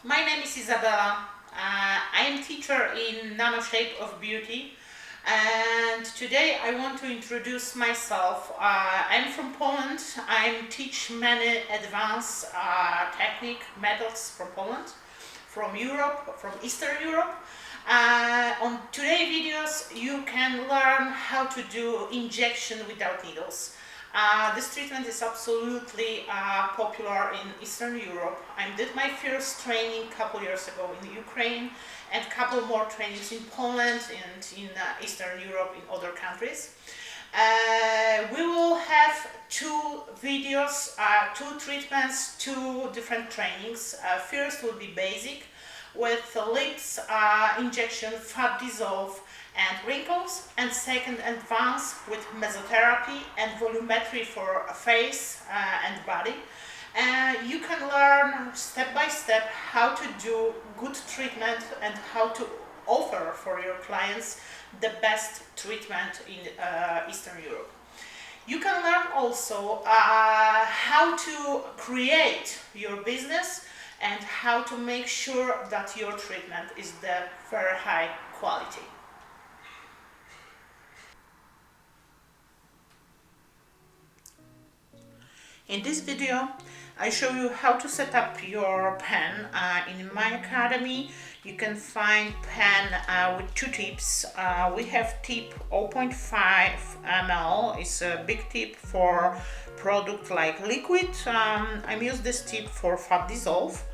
My name is Isabella. I am teacher in Nano Shape of Beauty, and today I want to introduce myself. I'm from Poland. I teach many advanced technique methods from Poland, from Europe, from Eastern Europe. On today's videos you can learn how to do injection without needles. This treatment is absolutely popular in Eastern Europe. I did my first training a couple years ago in Ukraine and a couple more trainings in Poland and in Eastern Europe in other countries. We will have two videos, two treatments, two different trainings. First will be basic with lips injection, fat dissolve and wrinkles, and second advanced with mesotherapy and volumetry for face and body. You can learn step by step how to do good treatment and how to offer for your clients the best treatment in Eastern Europe. You can learn also how to create your business and how to make sure that your treatment is the very high quality. In this video, I show you how to set up your pen. In my academy, you can find pen with two tips. We have tip 0.5 ml. It's a big tip for product like liquid. I use this tip for fat dissolve.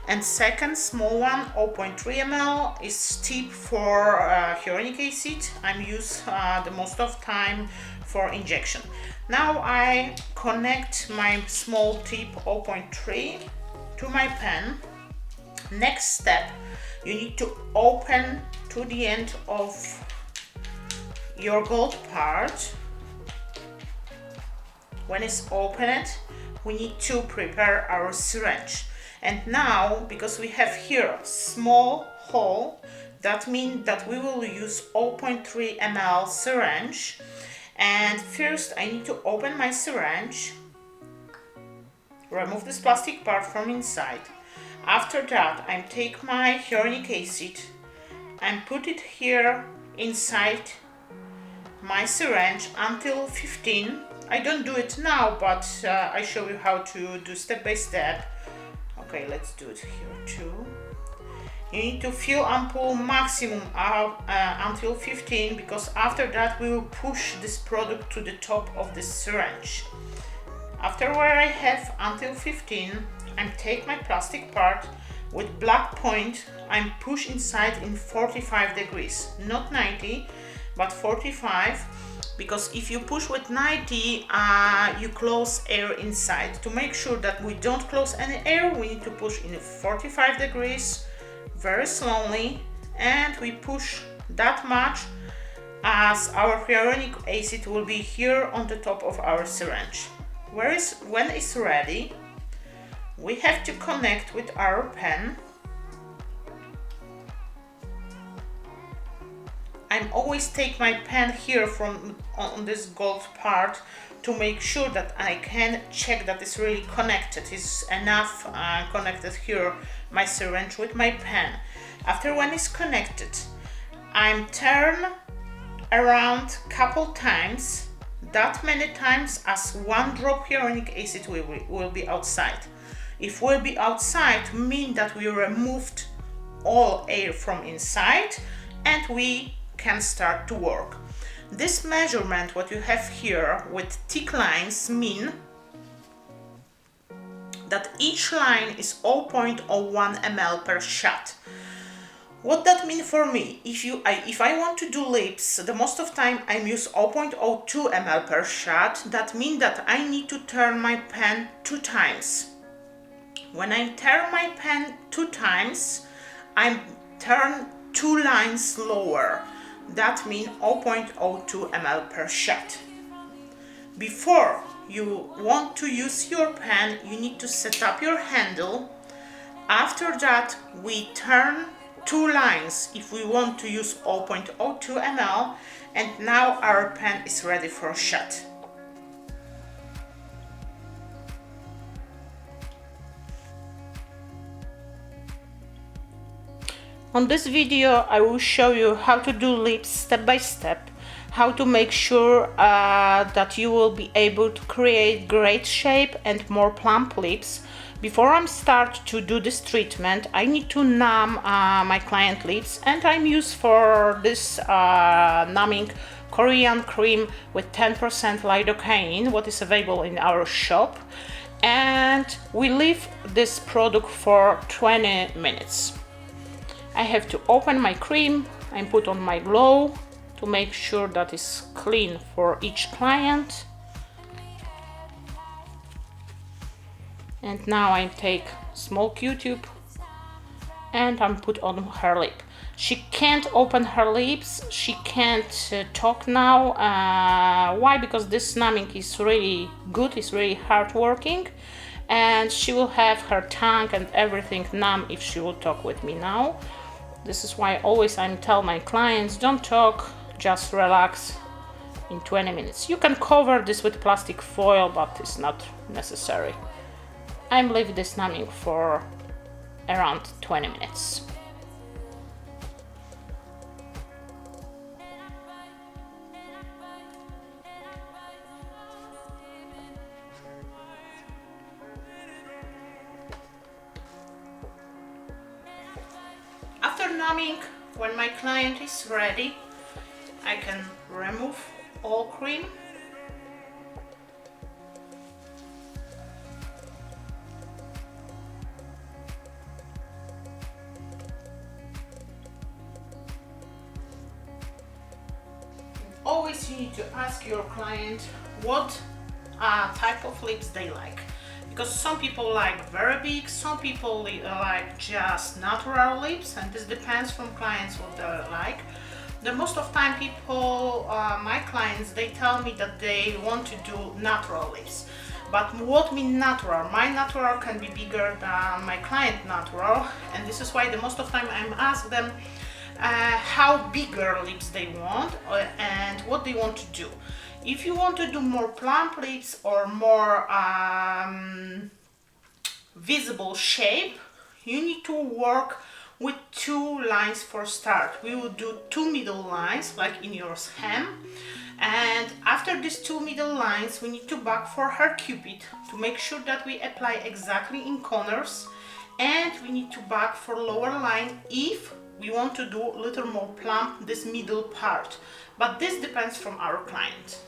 And second small one, 0.3 ml, is tip for hyaluronic acid. I'm use the most of time for injection. Now I connect my small tip 0.3 to my pen. Next step, you need to open to the end of your gold part. When it's opened, we need to prepare our syringe. And now, because we have here a small hole, that means that we will use 0.3 ml syringe. And first I need to open my syringe, remove this plastic part from inside. After that I take my hyaluronic acid and put it here inside my syringe until 15. I don't do it now, but I show you how to do step by step. Okay, let's do it here too. You need to fill ampoule maximum until 15, because after that we will push this product to the top of the syringe. After where I have until 15, I take my plastic part with black point. I'm push inside in 45 degrees, not 90, but 45. Because if you push with 90, you close air inside. To make sure that we don't close any air, we need to push in 45 degrees very slowly, and we push that much as our hyaluronic acid will be here on the top of our syringe. When it's ready, we have to connect with our pen. I always take my pen here from on this gold part to make sure that I can check that it's really connected. It's enough connected here, my syringe with my pen. After when it's connected, I'm turn around couple times, that many times as one drop hyaluronic acid will be outside. If will be outside, mean that we removed all air from inside and we can start to work. This measurement, what you have here with thick lines, mean that each line is 0.01 ml per shot. What that mean for me? If I want to do lips, the most of time I use 0.02 ml per shot. That means that I need to turn my pen 2 times. When I turn my pen 2 times, I turn 2 lines lower. That means 0.02 ml per shot. Before you want to use your pen, you need to set up your handle. After that, we turn 2 lines if we want to use 0.02 ml, and now our pen is ready for a shot. On this video I will show you how to do lips step by step, how to make sure that you will be able to create great shape and more plump lips. Before I start to do this treatment, I need to numb my client lips, and I'm used for this numbing Korean cream with 10% lidocaine, what is available in our shop, and we leave this product for 20 minutes. I have to open my cream and put on my glove to make sure that it's clean for each client. And now I take small Q-tip and I'm put on her lip. She can't open her lips, she can't talk now. Why? Because this numbing is really good, it's really hard working, and she will have her tongue and everything numb if she will talk with me now. This is why always I tell my clients, don't talk, just relax in 20 minutes. You can cover this with plastic foil, but it's not necessary. I'm leaving this numbing for around 20 minutes. After numbing, when my client is ready, I can remove all cream. Always you need to ask your client what type of lips they like, because some people like very big, some people like just natural lips, and this depends from clients what they like. The most of time people, my clients, they tell me that they want to do natural lips. But what mean natural? My natural can be bigger than my client natural, and this is why the most of time I'm ask them how bigger lips they want and what they want to do. If you want to do more plump lips or more visible shape, you need to work with 2 lines for start. We will do 2 middle lines like in your hem, and after these 2 middle lines we need to back for her cupid to make sure that we apply exactly in corners, and we need to back for lower line if we want to do a little more plump this middle part, but this depends from our client.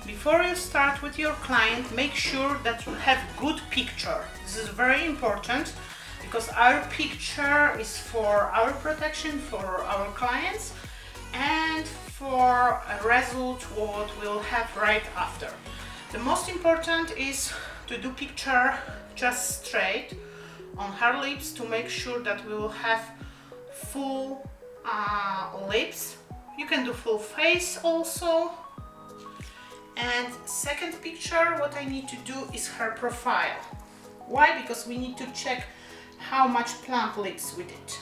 Before you start with your client, make sure that you have good picture. This is very important because our picture is for our protection, for our clients, and for a result what we'll have right after. The most important is to do picture just straight on her lips to make sure that we will have full lips. You can do full face also. And second picture, what I need to do is her profile. Why? Because we need to check how much plump lips we did.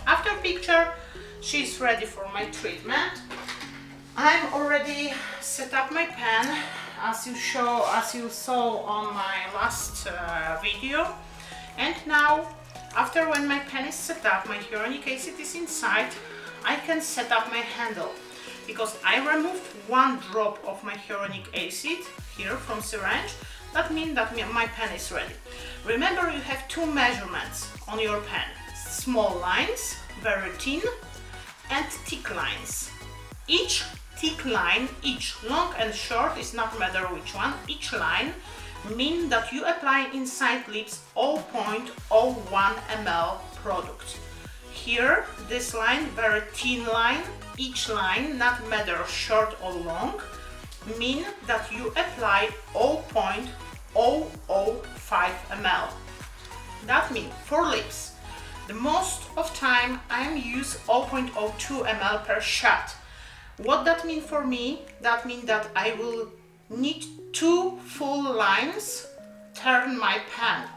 After picture, she's ready for my treatment. I'm already set up my pen, as you saw on my last video. And now, after when my pen is set up, my hyaluronic acid is inside, I can set up my handle. Because I removed 1 drop of my hyaluronic acid here from syringe, that means that my pen is ready. Remember, you have 2 measurements on your pen: small lines, very thin, and thick lines. Each thick line, each long and short, is not matter which one, each line mean that you apply inside lips 0.01 ml product. here, this line, very thin line, each line, not matter short or long, mean that you apply 0.005 ml. That means for lips, the most of time I use 0.02 ml per shot. What that mean for me? That means that I will need 2 full lines turn my pen.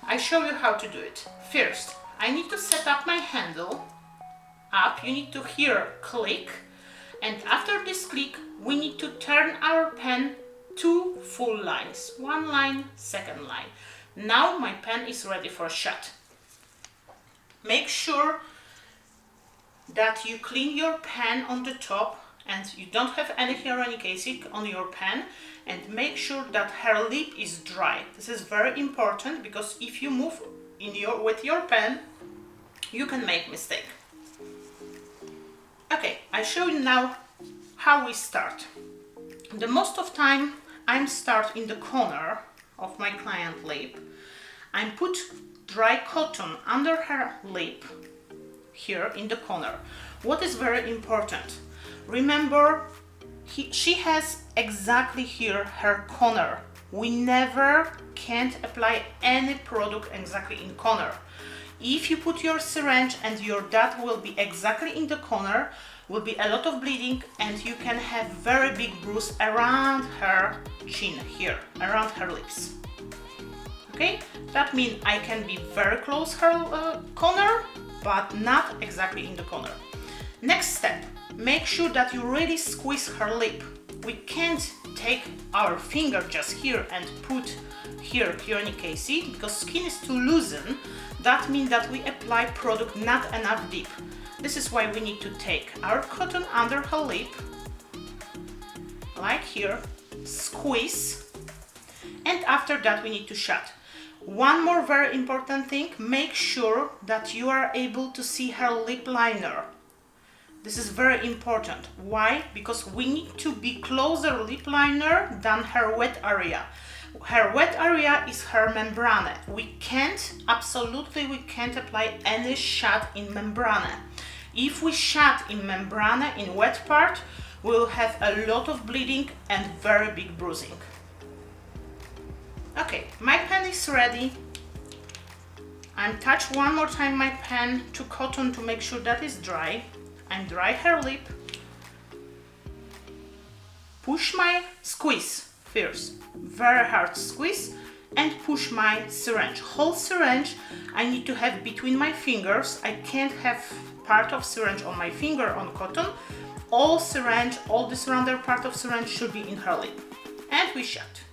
I show you how to do it. First, I need to set up my handle up. You need to hear click, and after this click we need to turn our pen 2 full lines. 1 line, second line. Now my pen is ready for a shot. Make sure that you clean your pen on the top and you don't have any hyaluronic acid on your pen, and make sure that her lip is dry. This is very important because if you move with your pen, you can make mistake. Okay, I show you now how we start. The most of time I'm start in the corner of my client lip. I put dry cotton under her lip here in the corner. What is very important? Remember, she has exactly here her corner. We never can't apply any product exactly in corner. If you put your syringe and your dot will be exactly in the corner, will be a lot of bleeding and you can have very big bruise around her chin here, around her lips. Okay, that means I can be very close her corner, but not exactly in the corner. Next step, make sure that you really squeeze her lip. We can't take our finger just here and put here hyaluronic acid because skin is too loosen. That means that we apply product not enough deep. This is why we need to take our cotton under her lip, like here, squeeze, and after that we need to shut. One more very important thing, make sure that you are able to see her lip liner. This is very important. Why? Because we need to be closer lip liner than her wet area. Her wet area is her membrane. We can't apply any shot in membrane. If we shot in membrane, in wet part, we'll have a lot of bleeding and very big bruising. Okay, my pen is ready. I'm touch one more time my pen to cotton to make sure that is dry. I'm dry her lip. Push my squeeze first, very hard squeeze, and push my syringe. Whole syringe I need to have between my fingers. I can't have part of syringe on my finger on cotton. All syringe, all the surrounding part of syringe should be in her lip. And we shut.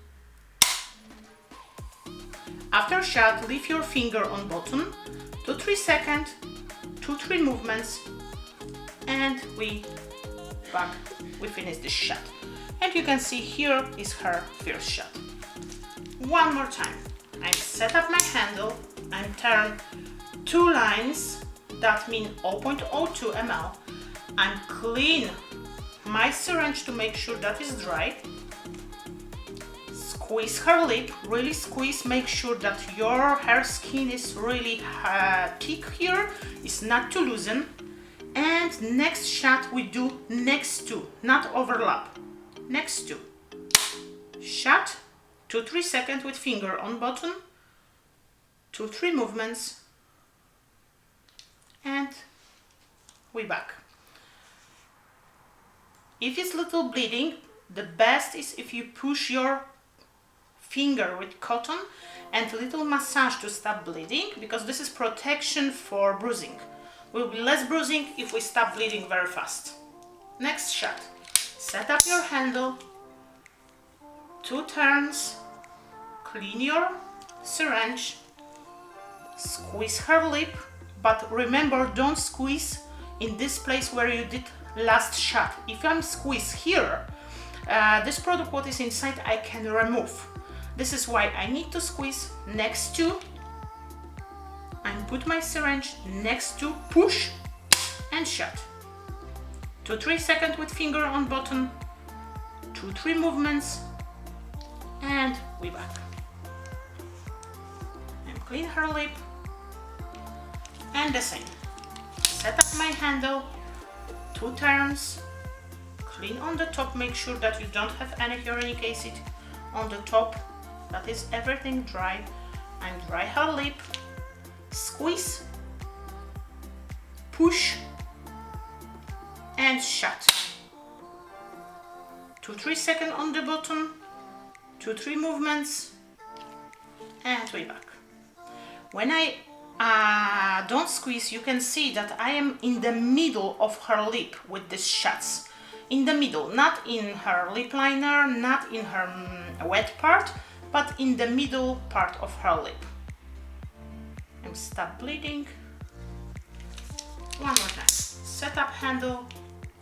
After shut, leave your finger on button, 2-3 seconds, 2-3 movements, and we finish this shot. And you can see here is her first shot. One more time. I set up my handle, I turn 2 lines, that means 0.02 ml. I clean my syringe to make sure that is dry. Squeeze her lip, really squeeze, make sure that her skin is really thick here, it's not too loosen. And next shot we do next to, not overlap, next to. Shot, 2-3 seconds with finger on button, 2-3 movements, and we back. If it's little bleeding, the best is if you push your finger with cotton and little massage to stop bleeding, because this is protection for bruising. Will be less bruising if we stop bleeding very fast. Next shot. Set up your handle, 2 turns, clean your syringe, squeeze her lip, but remember, don't squeeze in this place where you did last shot. If I'm squeeze here, this product what is inside I can remove. This is why I need to squeeze next to, and put my syringe next to, push and shut. 2-3 seconds with finger on button, 2-3 movements, and we back. And clean her lip, and the same. Set up my handle, 2 turns, clean on the top, make sure that you don't have any hyaluronic acid on the top, that is everything dry, and dry her lip, squeeze, push and shut. 2-3 seconds on the bottom, 2-3 movements, and way back. When I don't squeeze, you can see that I am in the middle of her lip with these shots. In the middle, not in her lip liner, not in her wet part, but in the middle part of her lip. And stop bleeding. One more time. Set up handle,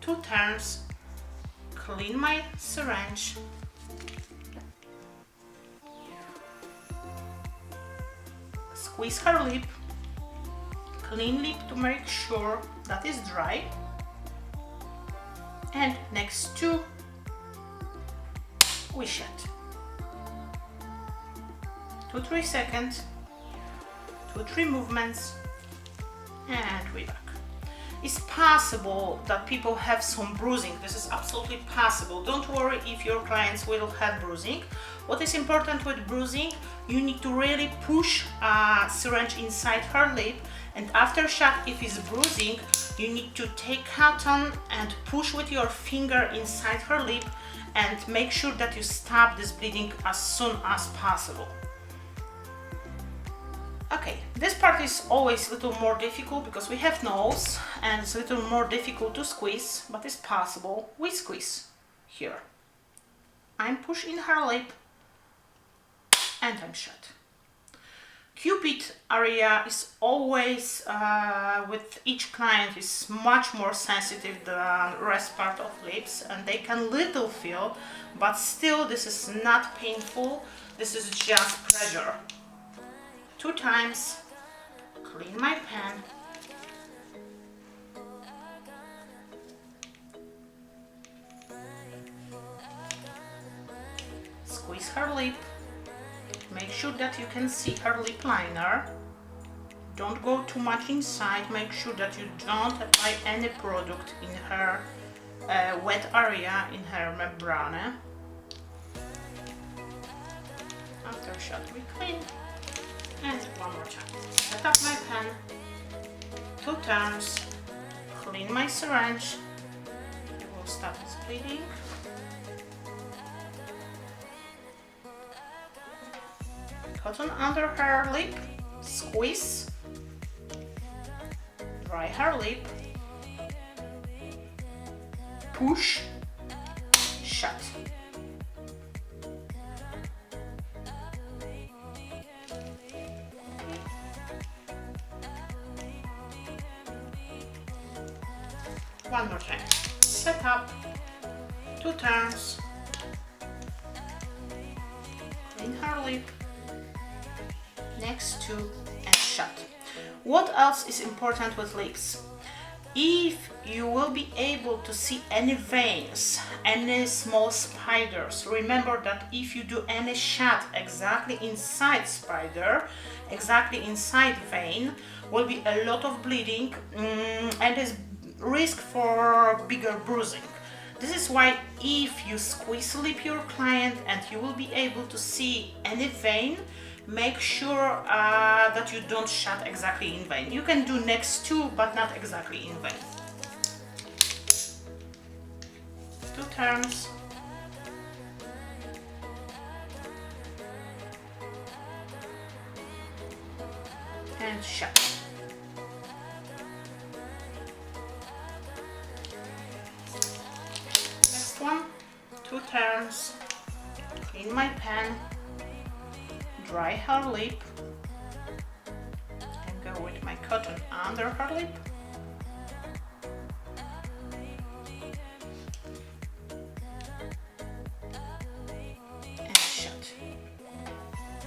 2 turns, clean my syringe, squeeze her lip, clean lip to make sure that is dry, and next 2 we shut. 2-3 seconds, 2-3 movements, and we back. It's possible that people have some bruising. This is absolutely possible. Don't worry if your clients will have bruising. What is important with bruising, you need to really push a syringe inside her lip, and after shot, if it's bruising, you need to take cotton and push with your finger inside her lip and make sure that you stop this bleeding as soon as possible. Okay, this part is always a little more difficult because we have nose and it's a little more difficult to squeeze, but it's possible. We squeeze here. I'm pushing her lip and I'm shut. Cupid area is always, with each client, is much more sensitive than rest part of lips, and they can little feel, but still this is not painful, this is just pressure. 2 times, clean my pen, squeeze her lip, make sure that you can see her lip liner, don't go too much inside, make sure that you don't apply any product in her wet area, in her membrane. After shot we clean. And one more time. Set up my pen, 2 turns, clean my syringe, it will stop this bleeding. Cotton under her lip, squeeze, dry her lip, push, shut. One more time. Set up, 2 turns, clean her lip, next 2 and shut. What else is important with lips? If you will be able to see any veins, any small spiders, remember that if you do any shot exactly inside spider, exactly inside vein, will be a lot of bleeding and is risk for bigger bruising. This is why if you squeeze lip your client and you will be able to see any vein, make sure that you don't shut exactly in vein. You can do next 2 but not exactly in vein. 2 turns. And shut. One, 2 turns, clean my pen, dry her lip, and go with my cotton under her lip. And shut.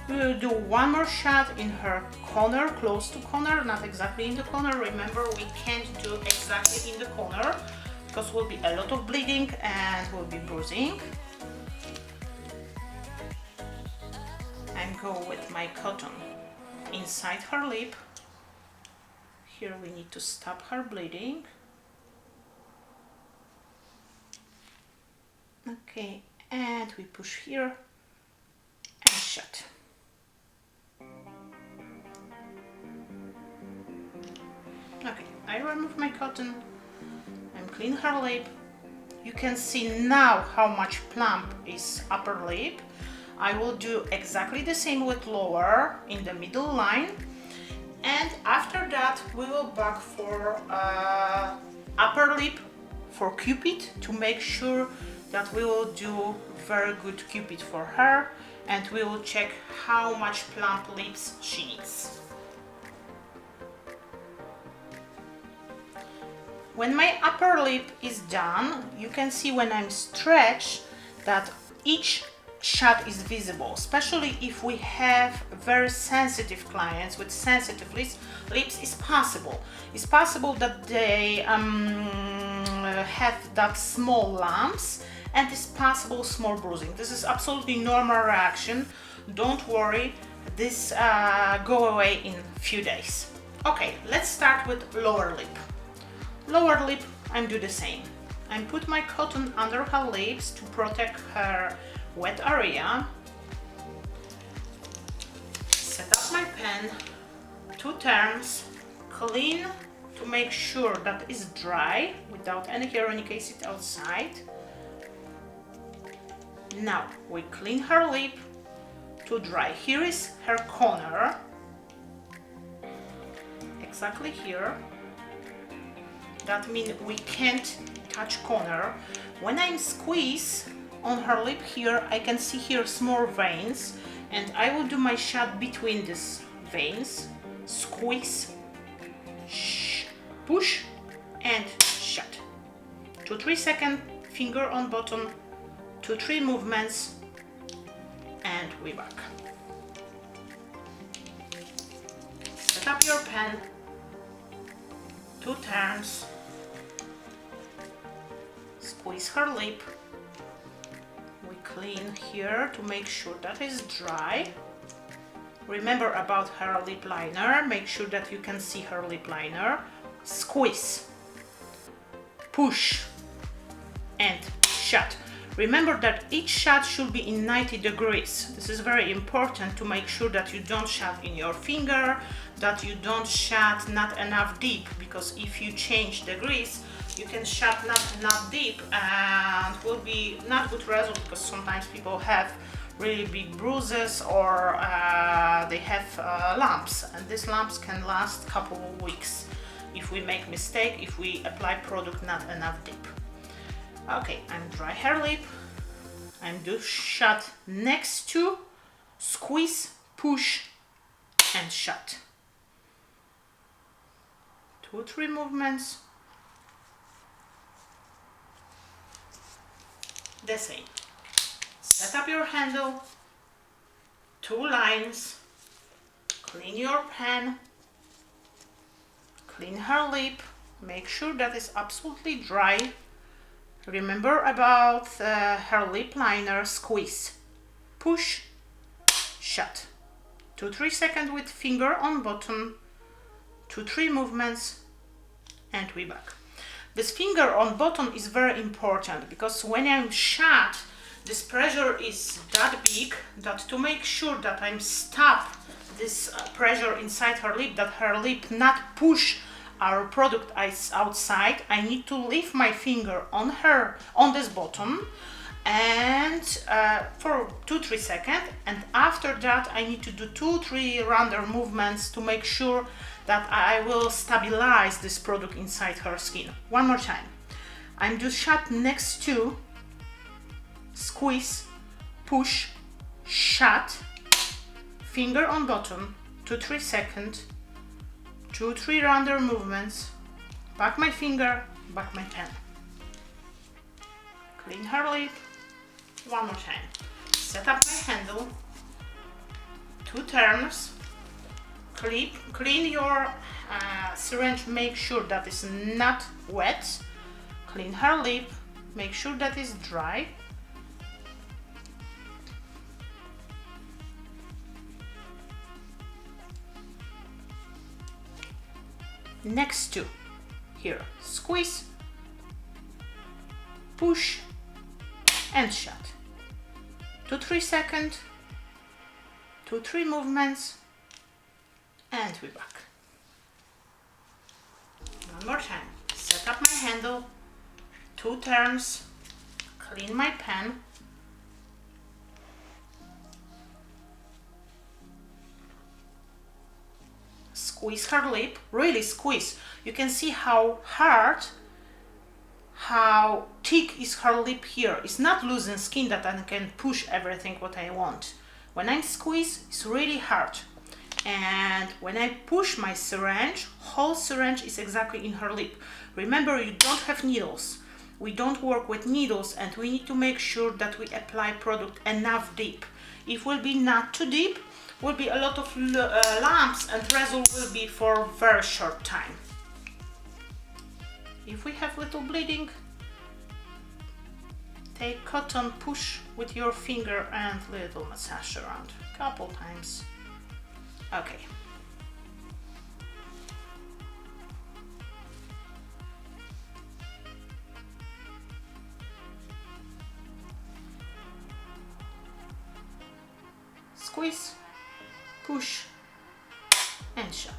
We will do one more shot in her corner, close to corner, not exactly in the corner. Remember, we can't do exactly in the corner, because will be a lot of bleeding and will be bruising. And go with my cotton inside her lip, Here we need to stop her bleeding. Okay, and we push here and shut. Okay, I remove my cotton and clean her lip. You can see now how much plump is upper lip. I will do exactly the same with lower in the middle line. And after that we will back for upper lip for cupid to make sure that we will do very good cupid for her, and we will check how much plump lips she needs. When my upper lip is done, you can see when I'm stretched that each shot is visible, especially if we have very sensitive clients with sensitive lips. It's possible. It's possible that they have that small lumps, and it's possible small bruising. This is absolutely normal reaction. Don't worry, this go away in few days. Okay, let's start with lower lip. Lower lip, I'm do the same. I put my cotton under her lips to protect her wet area. Set up my pen, 2 turns, clean to make sure that it's dry without any hyaluronic acid outside. Now we clean her lip to dry. Here is her corner, exactly here. That means we can't touch corner. When I squeeze on her lip here, I can see here small veins, and I will do my shot between these veins. Squeeze, push, and shut. 2-3 seconds, finger on bottom, 2-3 movements, and we back. Set up your pen, 2 turns, squeeze her lip. We clean here to make sure that is dry. Remember about her lip liner, make sure that you can see her lip liner. Squeeze, push, and shut. Remember that each shot should be in 90 degrees. This is very important to make sure that you don't shot in your finger, that you don't shot not enough deep, because if you change degrees, you can shot not enough deep and will be not good result, because sometimes people have really big bruises or they have lumps, and these lumps can last couple of weeks if we make mistake, if we apply product not enough deep. Okay, I'm dry her lip. I'm do shut next to squeeze, push, and shut. 2-3 movements. The same. Set up your handle, 2 lines, clean your pen, clean her lip, make sure that it's absolutely dry. Remember about her lip liner, squeeze, push, shut. 2-3 seconds with finger on bottom, 2-3 movements, and we back. This finger on bottom is very important, because when I'm shut, this pressure is that big that to make sure that I'm stop this pressure inside her lip, that her lip not push our product outside, I need to leave my finger on this bottom and for 2-3 seconds, and after that I need to do 2-3 random movements to make sure that I will stabilize this product inside her skin. One more time. I'm just shut next to squeeze, push, shut, finger on bottom, 2-3 seconds, 2-3 random movements, back my finger, back my pen. Clean her lip, one more time. Set up my handle, 2 turns, clean your syringe, make sure that it's not wet, clean her lip, make sure that it's dry. next to here, squeeze, push and shut. 2-3 seconds, 2-3 movements, and we back. One more time. Set up my handle, 2 turns, clean my pen, squeeze her lip, really squeeze. You can see how hard, how thick is her lip here. It's not loosen skin that I can push everything what I want. When I squeeze, it's really hard. And when I push my syringe, whole syringe is exactly in her lip. Remember, you don't have needles. We don't work with needles, and we need to make sure that we apply product enough deep. If will be not too deep, will be a lot of lumps, and result will be for very short time. If we have little bleeding, take cotton, push with your finger and little massage around, couple times. Okay. Squeeze, push and shut.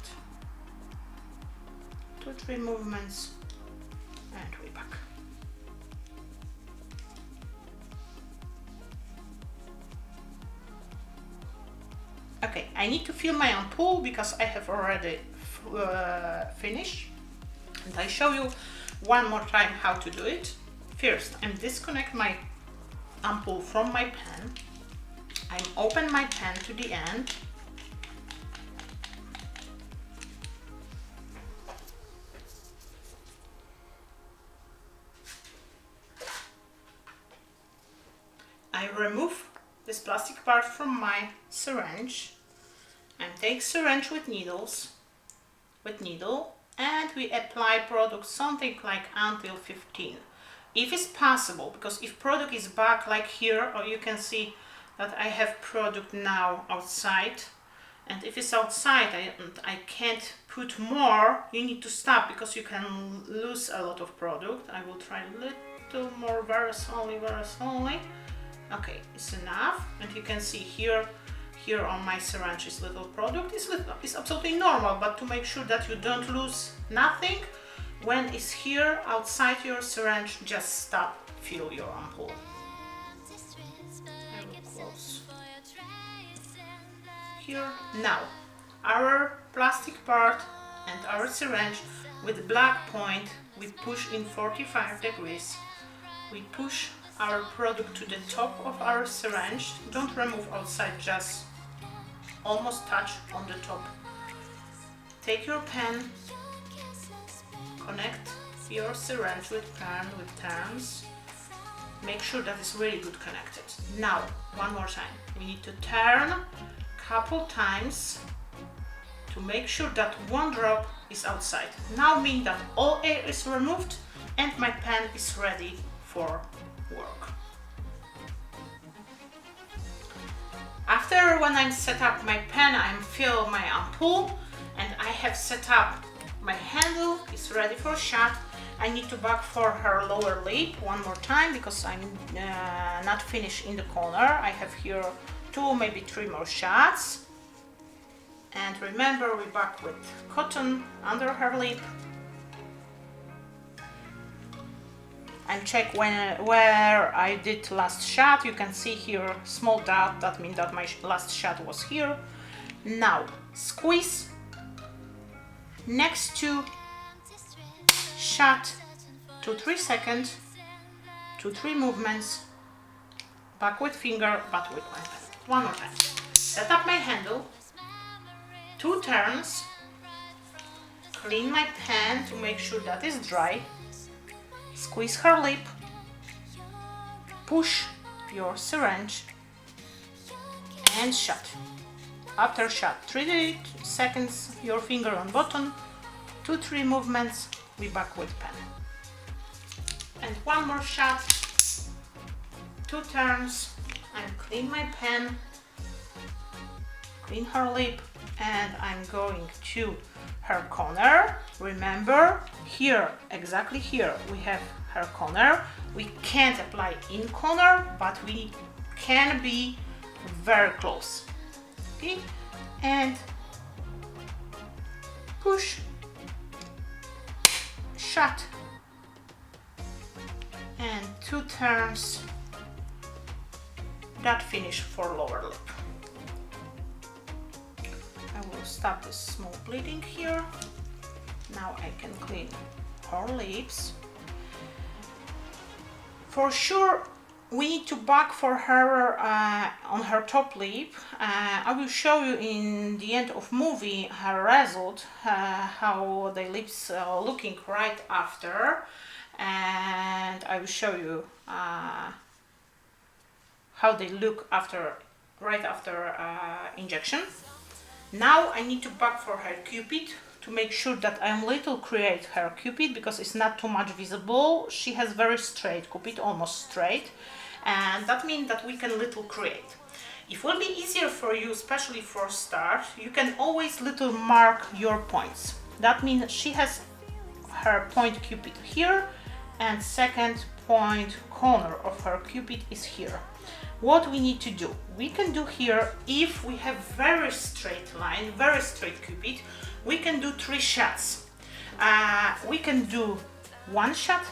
2-3 movements and we back. Okay, I need to fill my ampoule because I have already finished, and I show you one more time how to do it. First, I'm disconnect my ampoule from my pen. I'm open my pen to the end. I remove this plastic part from my syringe and take syringe with needle, and we apply product something like until 15. If it's possible, because if product is back like here, or you can see that I have product now outside, and if it's outside I can't put more, you need to stop because you can lose a lot of product. I will try a little more, very slowly, very slowly. Okay, it's enough, and you can see here on my syringe is little product. It's absolutely normal, but to make sure that you don't lose nothing, when it's here outside your syringe, just stop, fill your ampoule. I will close here. Now, our plastic part and our syringe with black point, we push in 45 degrees. We push our product to the top of our syringe. Don't remove outside, just almost touch on the top. Take your pen, connect your syringe with pen with turns. Make sure that it's really good connected. Now, one more time. We need to turn couple times to make sure that one drop is outside. Now mean that all air is removed and my pen is ready for work. After when I'm set up my pen, I'm fill my ampoule and I have set up my handle, is ready for shot. I need to back for her lower lip one more time because I'm not finished in the corner. I have here 2, maybe 3 more shots. And remember, we back with cotton under her lip. And check where I did last shot. You can see here small dot, that means that my last shot was here. Now squeeze next to shot, 2-3 seconds, 2-3 movements, back with finger, but with my pen. One more time. Set up my handle, 2 turns, clean my pen to make sure that it's dry. Squeeze her lip, push your syringe and shut. After shut, 3 seconds, your finger on button, 2-3 movements, we back with pen. And one more shot, 2 turns, and clean my pen, clean her lip, and I'm going to her corner. Remember, here, exactly here, we have her corner. We can't apply in corner, but we can be very close. Okay, and push, shut, and 2 turns. That finish for lower lip. I will stop this small bleeding here. Now I can clean her lips. For sure, we need to bug for her on her top lip. I will show you in the end of movie her result, how the lips are looking right after, and I will show you how they look right after injection. Now I need to bug for her cupid to make sure that I'm little create her cupid because it's not too much visible. She has very straight cupid, almost straight, and that means that we can little create. It will be easier for you, especially for start. You can always little mark your points. That means she has her point cupid here, and second point corner of her cupid is here. What we need to do, we can do here, if we have very straight line, very straight cupid, we can do 3 shots. We can do 1 shot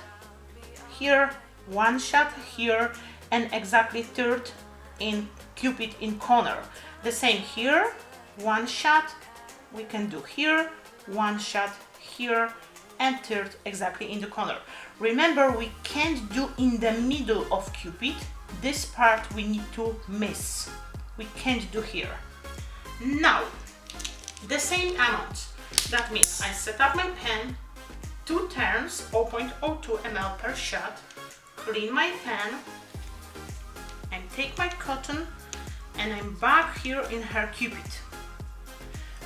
here, 1 shot here, and exactly third in cupid in corner. The same here, 1 shot we can do here, 1 shot here, and third exactly in the corner. Remember, we can't do in the middle of cupid. This part we need to miss. We can't do here. Now, the same amount. That means I set up my pen, 2 turns, 0.02 ml per shot, clean my pen, and take my cotton, and I'm back here in her cupid.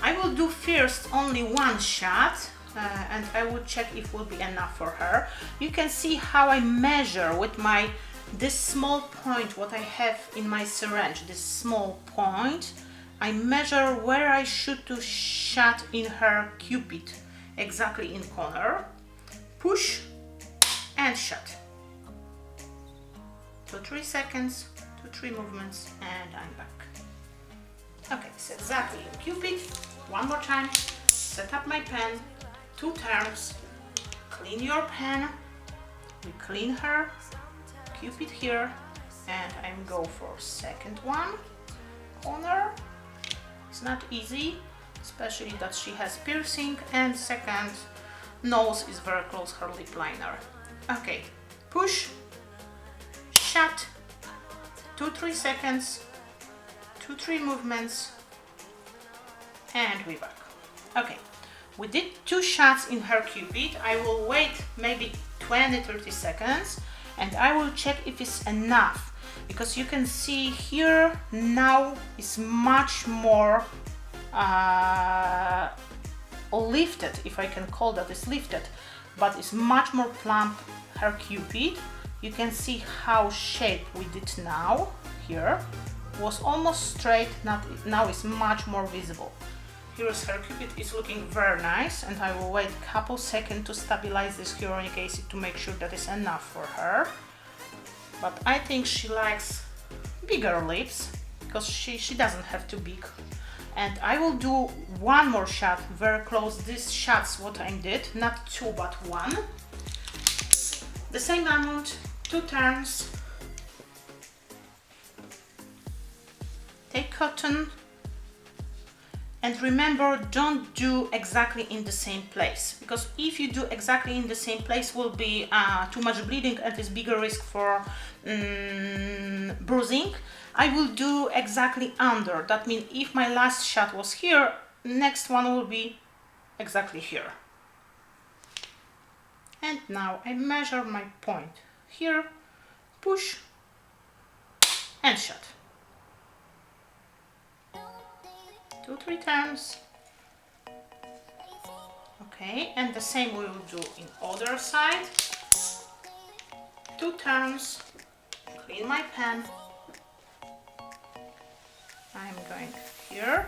I will do first only 1 shot, and I will check if will be enough for her. You can see how I measure with this small point what I have in my syringe, this small point. I measure where I should to shot in her cupid, exactly in corner. Push and shut. 2-3 seconds, 2-3 movements, and I'm back. Okay, it's exactly in cupid. One more time. Set up my pen, 2 turns, clean your pen. We clean her cupid here, and I'm go for second one corner. It's not easy, especially that she has piercing, and second nose is very close her lip liner. Okay, push, shut, 2-3 seconds, 2-3 movements, and we back. Okay, we did 2 shots in her cupid. I will wait maybe 20-30 seconds, and I will check if it's enough, because you can see here now is much more lifted, if I can call that is lifted, but it's much more plump her cupid. You can see how shape we did now. Here was almost straight, now it's much more visible. Here is her cupid, is looking very nice, and I will wait a couple seconds to stabilize this hyaluronic acid to make sure that is enough for her. But I think she likes bigger lips, because she doesn't have too big. And I will do 1 more shot very close. These shots what I did, not 2 but 1. The same amount, 2 turns. Take cotton. And remember, don't do exactly in the same place, because if you do exactly in the same place will be too much bleeding and is bigger risk for bruising. I will do exactly under. That means if my last shot was here, next one will be exactly here. And now I measure my point here, push and shut. 2-3 times. Okay, and the same we will do in other side. 2 turns, clean my pen. I'm going here,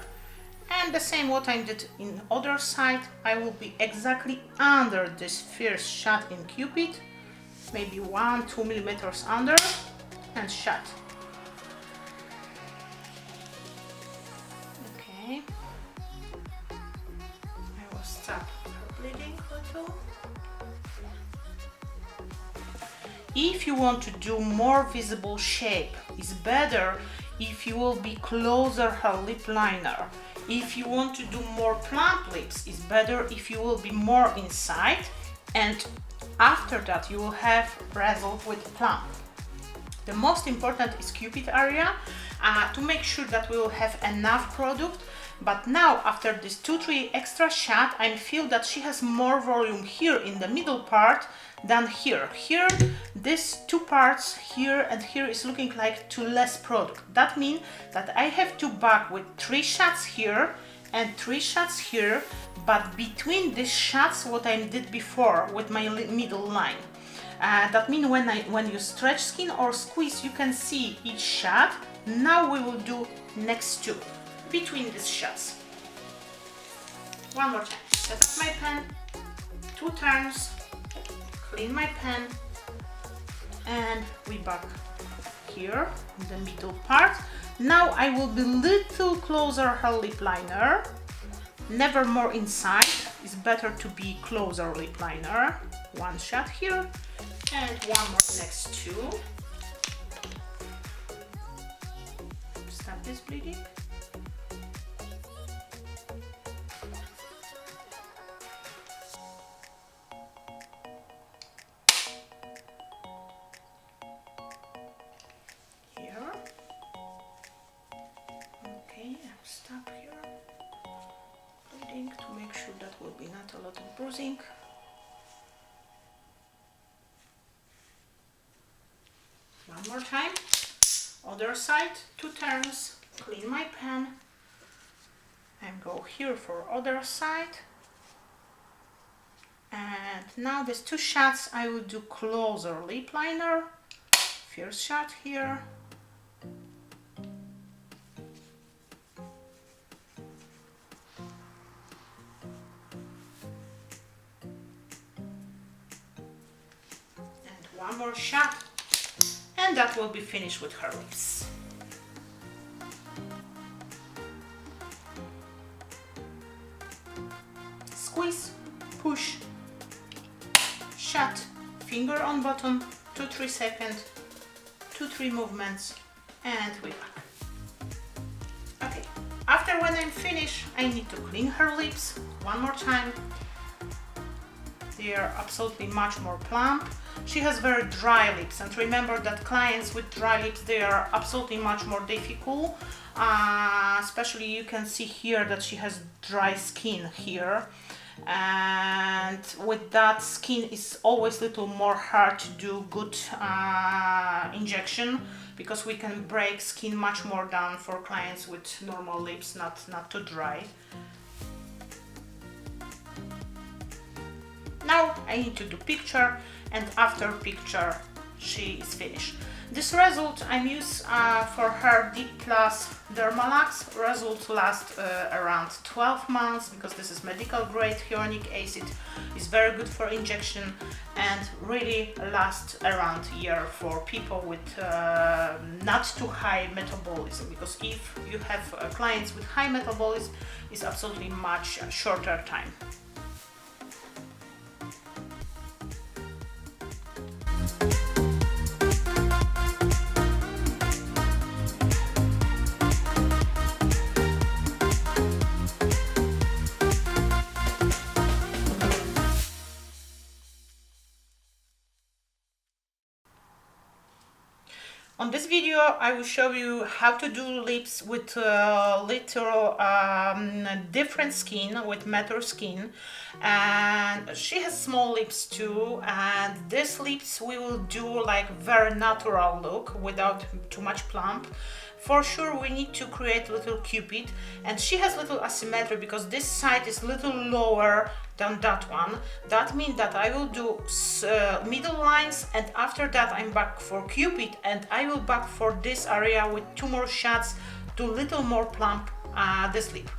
And the same what I did in other side, I will be exactly under this first shot in cupid, maybe 1-2 millimeters under, and shot. Okay, I will stop her bleeding a little. If you want to do more visible shape, it's better if you will be closer her lip liner. If you want to do more plump lips, it's better if you will be more inside, and after that you will have result with plump. The most important is cupid area to make sure that we will have enough product. But now after this 2-3 extra shot, I feel that she has more volume here in the middle part than here. Here, these two parts here and here is looking like too less product. That means that I have to back with 3 shots here and 3 shots here, but between these shots what I did before with my middle line. That means when you stretch skin or squeeze, you can see each shot. Now we will do next 2 between these shots. One more time. Set up my pen, 2 turns, clean my pen, and we back here in the middle part. Now I will be little closer her lip liner, never more inside. It's better to be closer lip liner. 1 shot here and 1 more next 2. Stop this bleeding. Stop here, bleeding, to make sure that will be not a lot of bruising. One more time, other side, 2 turns, clean my pen, and go here for other side. And now these 2 shots I will do closer lip liner. First shot here. One more shot, and that will be finished with her lips. Squeeze, push, shut, finger on bottom, 2-3 seconds, 2-3 movements, and we back. Okay, after when I'm finished, I need to clean her lips one more time. They are absolutely much more plump. She has very dry lips, and remember that clients with dry lips, they are absolutely much more difficult. Especially you can see here that she has dry skin here, and with that skin is always a little more hard to do good injection, because we can break skin much more down for clients with normal lips, not too dry. Now I need to do picture, and after picture she is finished. This result I use for her Deep Plus Dermalax. Result lasts around 12 months, because this is medical grade hyaluronic acid. It's very good for injection and really lasts around a year for people with not too high metabolism, because if you have clients with high metabolism, it's absolutely much shorter time. On this video I will show you how to do lips with little different skin, with matter skin, and she has small lips too, and these lips we will do like very natural look without too much plump. For sure we need to create little cupid, and she has little asymmetry because this side is little lower than that one. That means that I will do middle lines, and after that I'm back for cupid, and I will back for this area with 2 more shots to little more plump this lip.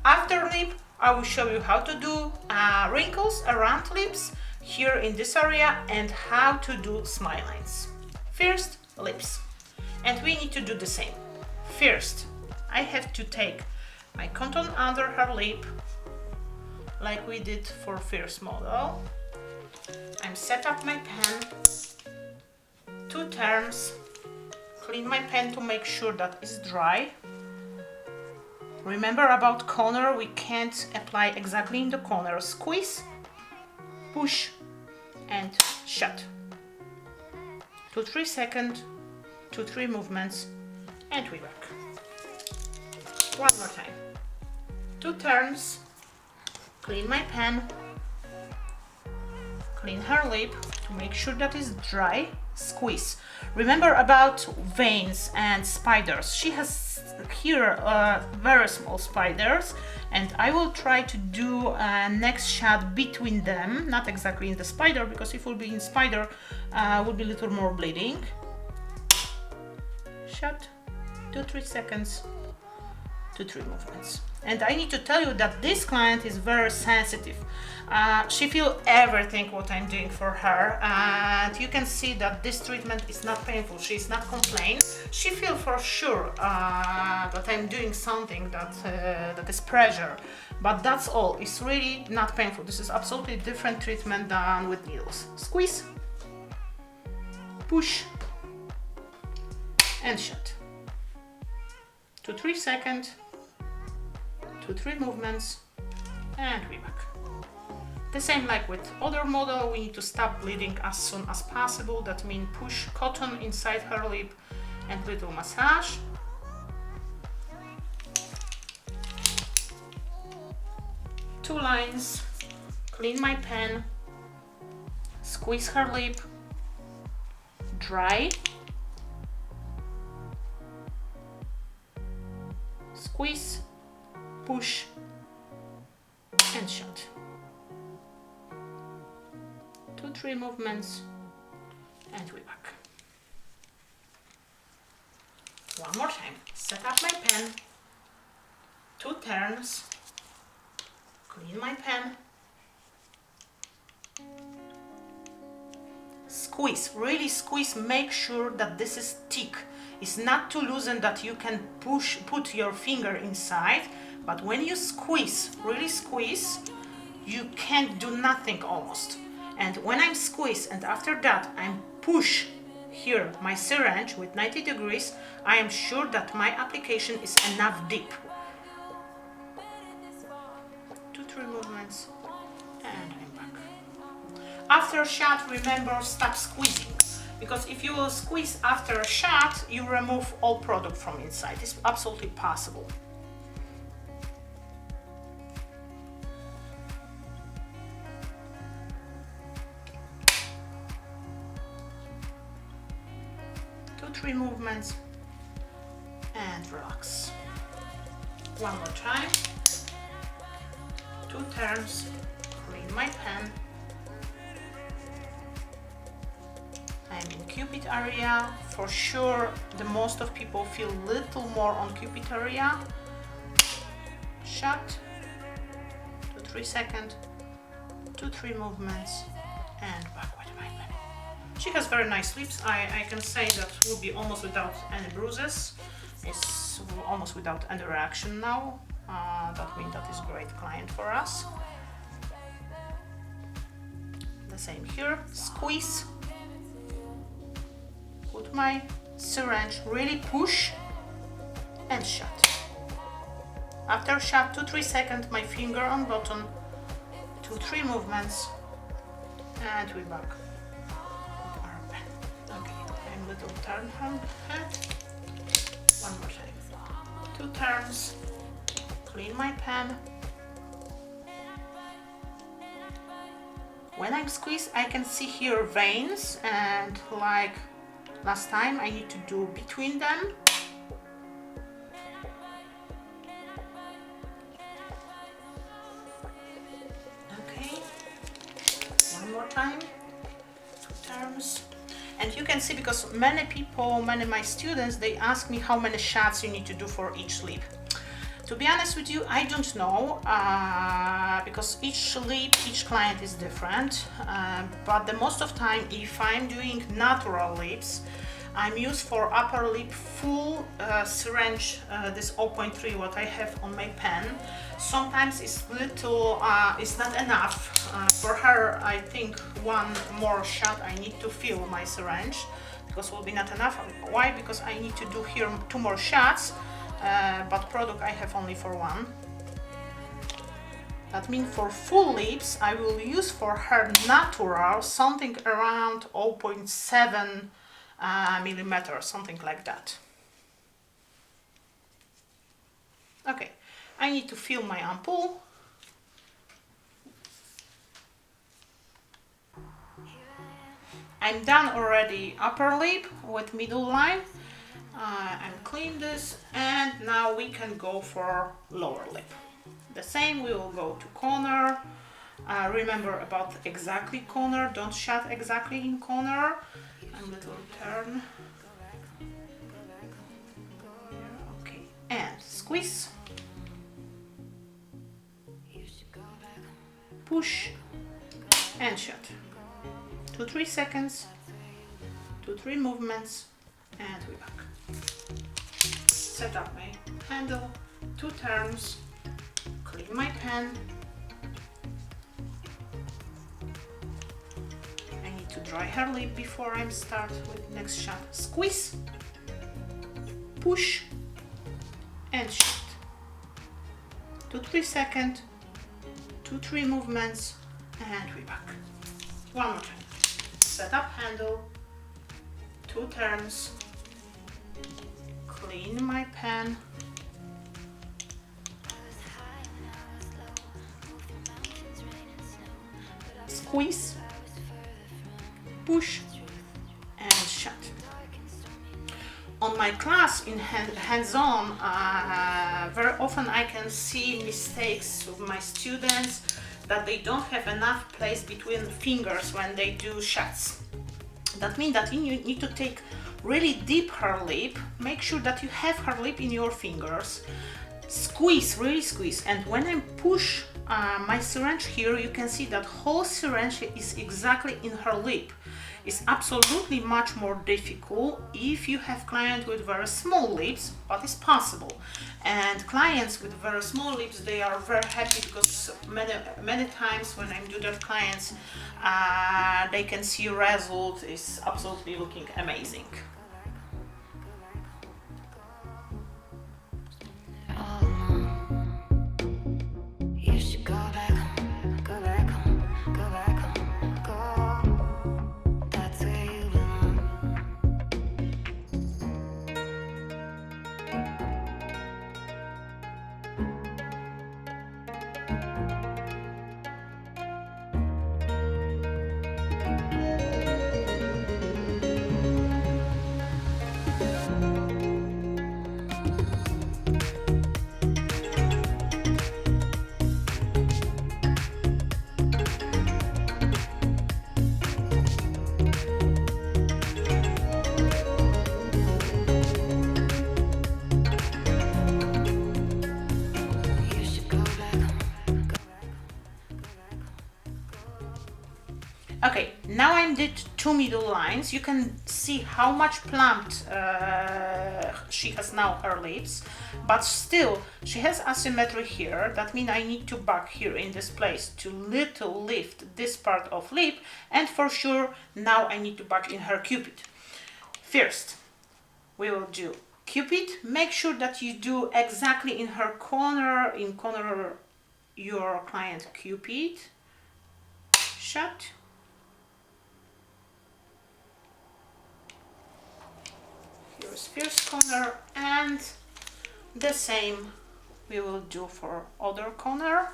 After lip, I will show you how to do wrinkles around lips here in this area and how to do smile lines. First, lips. And we need to do the same. First, I have to take my cotton under her lip, like we did for first model. I'm set up my pen, 2 turns, clean my pen to make sure that it's dry. Remember about corner, we can't apply exactly in the corner. Squeeze, push and shut. 2-3 seconds, 2-3 movements, and we back. One more time. 2 turns, clean my pen, clean her lip to make sure that it's dry, squeeze. Remember about veins and spiders. She has here very small spiders, and I will try to do a next shot between them, not exactly in the spider, because if it will be in spider, will be a little more bleeding. Shot, 2-3 seconds, 2-3 movements. And I need to tell you that this client is very sensitive. She feels everything what I'm doing for her, and you can see that this treatment is not painful. She's not complaining. She feels for sure that I'm doing something that is pressure, but that's all. It's really not painful. This is absolutely different treatment than with needles. Squeeze, push, and shut. 2-3 seconds, 2-3 movements, and we back. The same like with other model, we need to stop bleeding as soon as possible. That means push cotton inside her lip and little massage. Two lines, clean my pen, squeeze her lip, dry, squeeze, push and shut. 2-3 movements and we back. One more time. Set up my pen, 2 turns, clean my pen, squeeze, really squeeze, make sure that this is thick. It's not too loosened that you can put your finger inside, but when you squeeze, really squeeze, you can't do nothing almost. And when I'm squeeze and after that I'm push here my syringe with 90 degrees, I am sure that my application is enough deep. 2-3 movements and I'm back. After a shot, remember, stop squeezing, because if you will squeeze after a shot, you remove all product from inside. It's absolutely possible. Three movements and relax. One more time. 2 turns, clean my pen. I'm in cupid area. For sure, the most of people feel little more on cupid area. Shut. 2-3 seconds. 2-3 movements and back with my pen. She has very nice lips. I can say that will be almost without any bruises. It's almost without any reaction now. That means that is a great client for us. The same here. Squeeze. Put my syringe, really push and shut. After shut, 2-3 seconds, my finger on button, 2-3 movements, and we back. Little turn hand, one more time, 2 turns, clean my pen. When I'm squeezed, I can see here veins, and like last time I need to do between them. Okay, one more time, 2 turns. And you can see, because many people, many of my students, they ask me how many shots you need to do for each lip. To be honest with you, I don't know, because each lip, each client is different, but the most of time, if I'm doing natural lips, I'm used for upper lip full syringe, this 0.3 what I have on my pen. Sometimes it's little, it's not enough. For her, I think one more shot I need to fill my syringe, because it will be not enough. Why? Because I need to do here 2 more shots, but product I have only for 1. That means for full lips, I will use for her natural something around 0.7 millimeter, something like that. Okay, I need to fill my ampoule. I'm done already upper lip with middle line. I'm clean this, and now we can go for lower lip. The same, we will go to corner. Remember about exactly corner, don't shut exactly in corner. And little turn. Okay, and squeeze. Push and shut. 2-3 seconds, 2-3 movements, and we're back. Set up my handle, 2 turns, clean my pen. I need to dry her lip before I start with next shot. Squeeze, push, and shut. 2-3 seconds, 2-3 movements, and we're back. One more time. Set up handle, 2 turns, clean my pen, squeeze, push, and shut. On my class in hands-on, very often I can see mistakes of my students, that they don't have enough place between fingers when they do shots. That means that you need to take really deep her lip, make sure that you have her lip in your fingers, squeeze, really squeeze, and when I push my syringe here, you can see that whole syringe is exactly in her lip. It's absolutely much more difficult if you have clients with very small lips, but it's possible. And clients with very small lips, they are very happy because many times when I do that clients, they can see result is absolutely looking amazing. You should go back home, go back home, go back home, go. That's where you belong. Okay, now I did 2 middle lines. You can see how much plumped she has now her lips, but still she has asymmetry here. That means I need to back here in this place to little lift this part of lip, and for sure now I need to back in her cupid. First, we will do cupid. Make sure that you do exactly in her corner, your client cupid. Shut. Here's first corner, and the same we will do for other corner.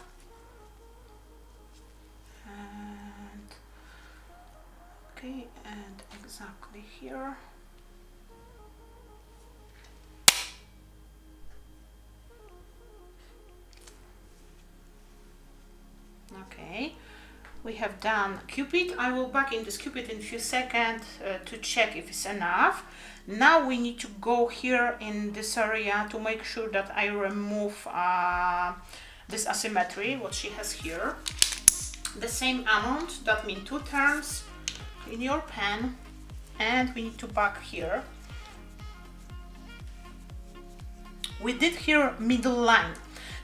And okay, and exactly here. Okay, we have done cupid. I will back in this cupid in a few seconds to check if it's enough. Now we need to go here in this area to make sure that I remove this asymmetry, what she has here. The same amount, that means 2 turns in your pen, and we need to back here. We did here middle line.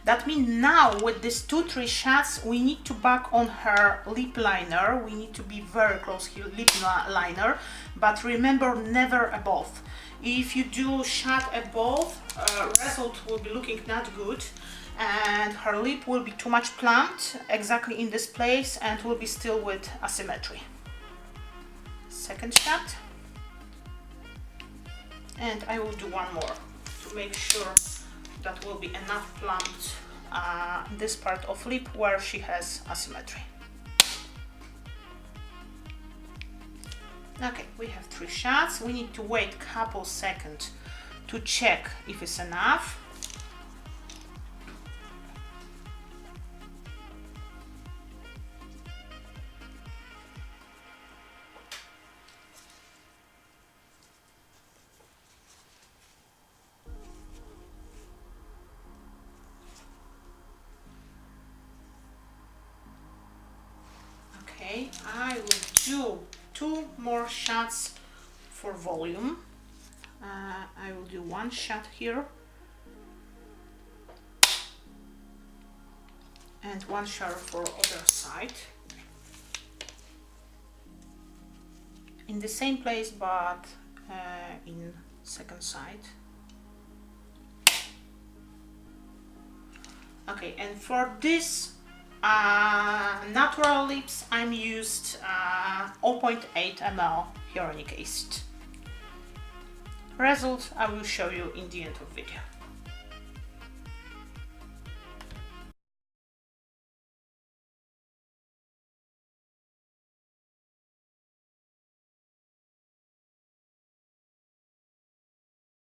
That means now with these 2-3 shots we need to back on her lip liner. We need to be very close here, lip liner, but remember, never above. If you do shot above, result will be looking not good, and her lip will be too much plumped exactly in this place and will be still with asymmetry. Second shot, and I will do one more to make sure that will be enough plumped this part of lip where she has asymmetry. Okay, we have 3 shots. We need to wait a couple seconds to check if it's enough. Okay, I will do 2 more shots for volume. I will do 1 shot here and 1 shot for other side in the same place, but in second side. Okay, and for this natural lips I'm used 0.8 ml hyaluronic acid. Result I will show you in the end of video.